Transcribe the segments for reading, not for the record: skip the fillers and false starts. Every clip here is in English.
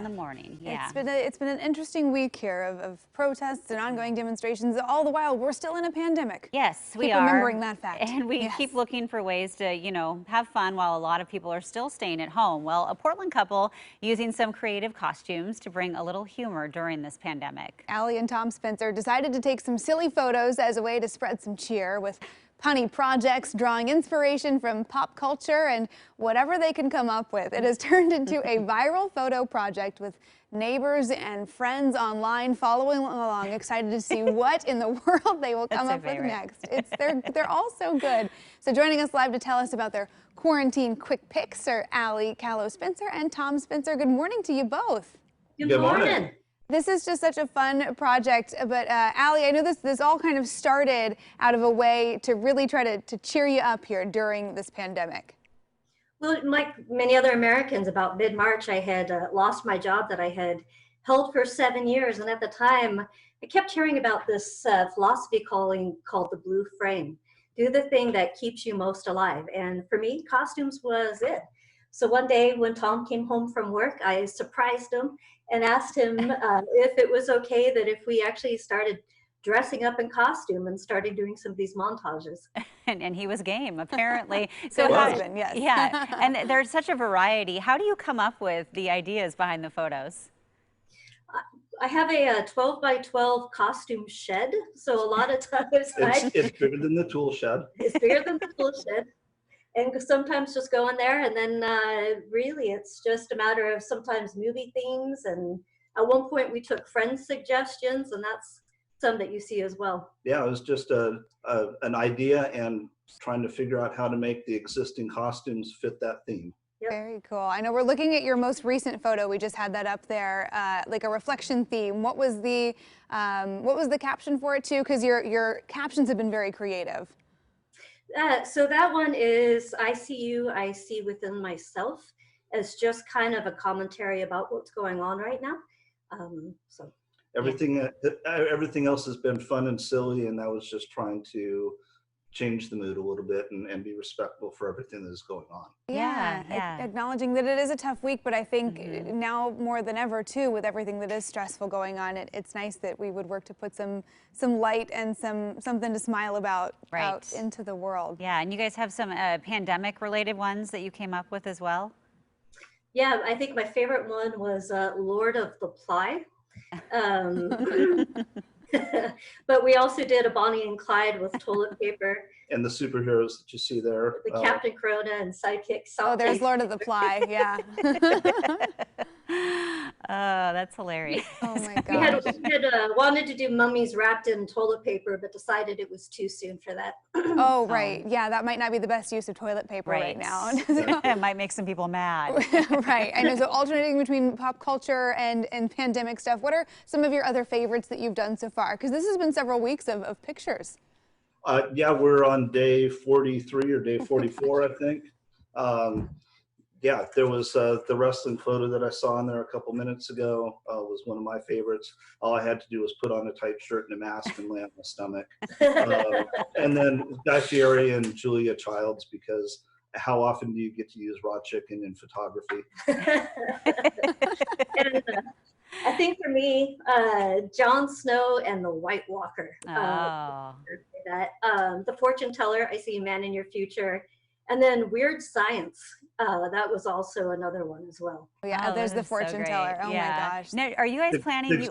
in the morning. Yeah. It's been an interesting week here of protests and ongoing demonstrations. All the while, we're still in a pandemic. Yes, we keep are. Remembering that fact. And we keep looking for ways to, have fun while a lot of people are still staying at home. Well, a Portland couple using some creative costumes to bring a little humor during this pandemic. Allie and Tom Spencer decided to take some silly photos as a way to spread some cheer, with punny projects drawing inspiration from pop culture and whatever they can come up with. It has turned into a viral photo project with neighbors and friends online following along, excited to see what in the world they will come up with next. They're all so good. So joining us live to tell us about their Quarantine Quick Pics are Allie, Callow-Spencer, and Tom Spencer. Good morning to you both. Good morning. This is just such a fun project, but Allie, I know this all kind of started out of a way to really try to cheer you up here during this pandemic. Well, like many other Americans, about mid-March, I had lost my job that I had held for 7 years, and at the time, I kept hearing about this philosophy called the blue frame. Do the thing that keeps you most alive, and for me, costumes was it. So one day when Tom came home from work, I surprised him and asked him if it was okay that if we actually started dressing up in costume and started doing some of these montages. And he was game, apparently. So husband, yes. Yeah, and there's such a variety. How do you come up with the ideas behind the photos? I have a 12 by 12 costume shed, so a lot of times it's bigger than the tool shed. It's bigger than the tool shed. And sometimes just go in there, and then really it's just a matter of sometimes movie themes. And at one point we took friends' suggestions, and that's some that you see as well. Yeah, it was just an idea and trying to figure out how to make the existing costumes fit that theme. Yep. Very cool. I know we're looking at your most recent photo. We just had that up there, like a reflection theme. What was the caption for it too? Because your captions have been very creative. So that one is, I see you, I see within myself, as just kind of a commentary about what's going on right now. So everything else has been fun and silly, and that was just trying to change the mood a little bit and be respectful for everything that is going on. Yeah. Acknowledging that it is a tough week, but I think now more than ever too, with everything that is stressful going on, it's nice that we would work to put some light and something to smile about out into the world. Yeah, and you guys have some pandemic related ones that you came up with as well? Yeah, I think my favorite one was Lord of the Ply. But we also did a Bonnie and Clyde with toilet paper. And the superheroes that you see there. The Captain Corona and Sidekick. Oh, there's Lord of the Ply, yeah. Oh, that's hilarious. Oh my gosh. We had wanted to do mummies wrapped in toilet paper, but decided it was too soon for that. Oh, right. Yeah, that might not be the best use of toilet paper right now. It might make some people mad. Right. I know. So alternating between pop culture and pandemic stuff, what are some of your other favorites that you've done so far? Because this has been several weeks of pictures. Yeah, we're on day 43 or day 44, I think. Yeah, there was the wrestling photo that I saw in there a couple minutes ago was one of my favorites. All I had to do was put on a tight shirt and a mask and lay on my stomach. And then Guy Fieri and Julia Childs, because how often do you get to use raw chicken in photography? And, I think for me, Jon Snow and the White Walker. The fortune teller, I see a man in your future. And then Weird Science. That was also another one as well. Yeah, there's the fortune teller. Oh my gosh. Now, are you guys planning?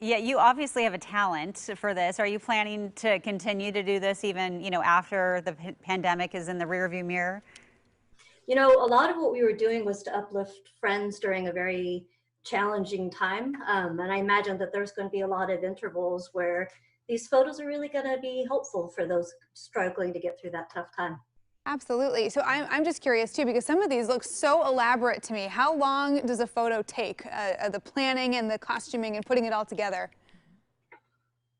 You obviously have a talent for this. Are you planning to continue to do this even, after the pandemic is in the rearview mirror? A lot of what we were doing was to uplift friends during a very challenging time. And I imagine that there's going to be a lot of intervals where these photos are really going to be helpful for those struggling to get through that tough time. Absolutely. So I'm just curious too, because some of these look so elaborate to me. How long does a photo take, the planning and the costuming and putting it all together?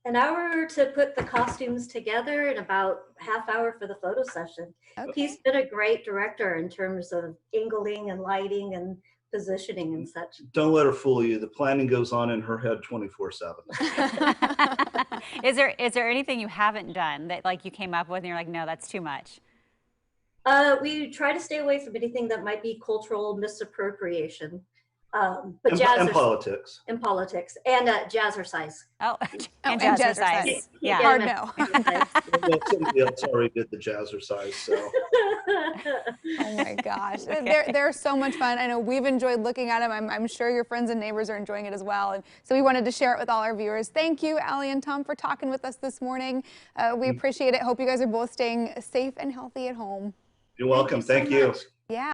An hour to put the costumes together and about half hour for the photo session. Okay. He's been a great director in terms of angling and lighting and positioning and such. Don't let her fool you. The planning goes on in her head 24/7. Is there anything you haven't done that you came up with and you're like, no, that's too much? We try to stay away from anything that might be cultural misappropriation. But And politics. in politics and jazzercise. Oh, and and jazzercise. jazzercise. Yeah. Hard no. Well, somebody else already did the jazzercise, so. Oh my gosh, they're so much fun. I know we've enjoyed looking at them. I'm sure your friends and neighbors are enjoying it as well. And so we wanted to share it with all our viewers. Thank you, Allie and Tom, for talking with us this morning. We appreciate it. Hope you guys are both staying safe and healthy at home. You're welcome. Thank so you. much. Yeah.